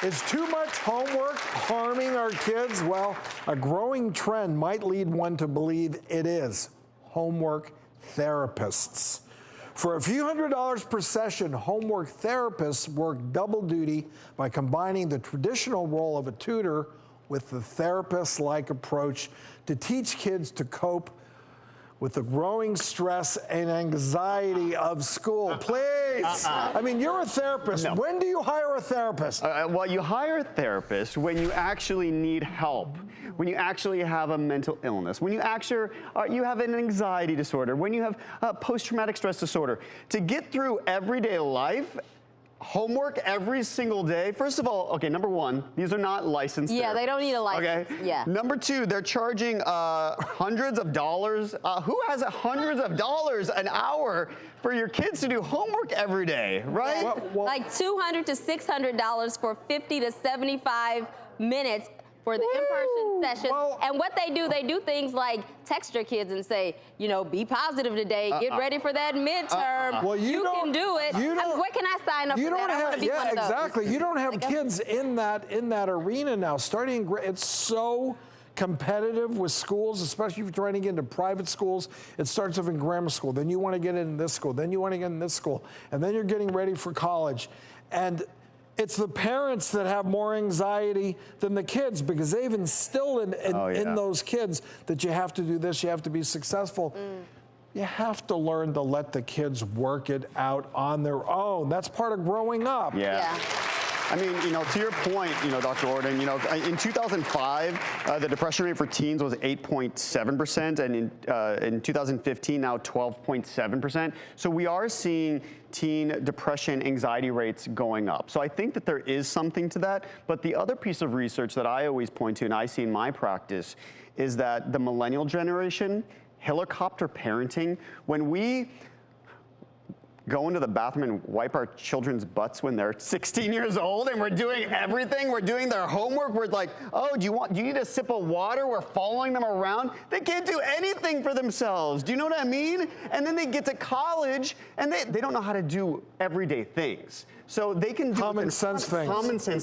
Is too much homework harming our kids? Well, a growing trend might lead one to believe it is. Homework therapists. For a few $100s per session, homework therapists work double duty by combining the traditional role of a tutor with the therapist-like approach to teach kids to cope with the growing stress and anxiety of school. Please. I mean, you're a therapist. No. When do you hire a therapist? Well, you hire a therapist when you actually need help, when you actually have a mental illness, when you actually you have an anxiety disorder, when you have post-traumatic stress disorder. To get through everyday life, homework every single day. First of all, okay, number one, these are not licensed therapists. Yeah, they don't need a license. Okay. Yeah. Number two, they're charging hundreds of dollars. Who has hundreds of dollars an hour for your kids to do homework every day, right? Yeah. Like $200 to $600 for 50 to 75 minutes for the in-person session. Well, and what they do things like text your kids and say, you know, be positive today, get ready for that midterm. Well, you can do it. What can I sign up for that? I want to be one of those. Exactly. You don't have kids in that arena now. It's so competitive with schools, especially if you're trying to get into private schools. It starts off in grammar school, then you want to get in this school, then you want to get in this school, and then you're getting ready for college. And it's the parents that have more anxiety than the kids because they've instilled in those kids that you have to do this, you have to be successful. You have to learn to let the kids work it out on their own. That's part of growing up. Yeah. I mean, you know, to your point, you know, Dr. Ordon, you know, in 2005, the depression rate for teens was 8.7%, and in 2015, now 12.7%. So we are seeing teen depression, anxiety rates going up. So I think that there is something to that. But the other piece of research that I always point to, and I see in my practice, is that the millennial generation, helicopter parenting, when we go into the bathroom and wipe our children's butts when they're 16 years old and we're doing everything, we're doing their homework, we're like, oh, do you need a sip of water? We're following them around. They can't do anything for themselves. Do you know what I mean? And then they get to college and they don't know how to do everyday things. So they can do common sense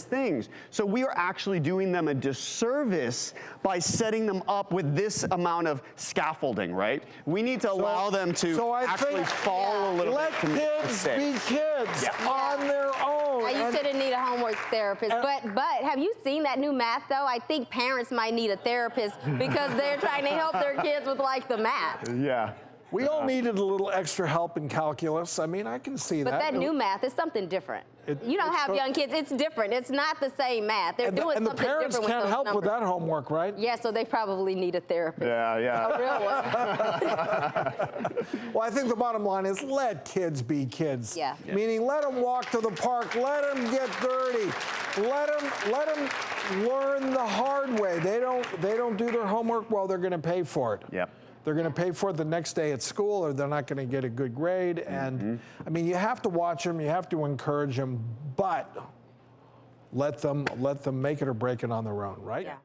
things. So we are actually doing them a disservice by setting them up with this amount of scaffolding, right? We need to allow them to actually fall a little bit. Let kids be kids on their own. I used to need a homework therapist, but have you seen that new math though? I think parents might need a therapist because they're trying to help their kids with like the math. Yeah. We all needed a little extra help in calculus. I mean, I can see that. But that new math is something different. You don't have young kids. It's different. It's not the same math. They're doing something different with those numbers. And the parents can't help with that homework, right? Yeah, so they probably need a therapist. Yeah. A real one. Well, I think the bottom line is let kids be kids. Yeah. Meaning let them walk to the park. Let them get dirty. Let them learn the hard way. They don't do their homework well, they're going to pay for it. Yep. They're going to pay for it the next day at school, or they're not going to get a good grade. And I mean, you have to watch them, you have to encourage them, but let them make it or break it on their own, right? Yeah.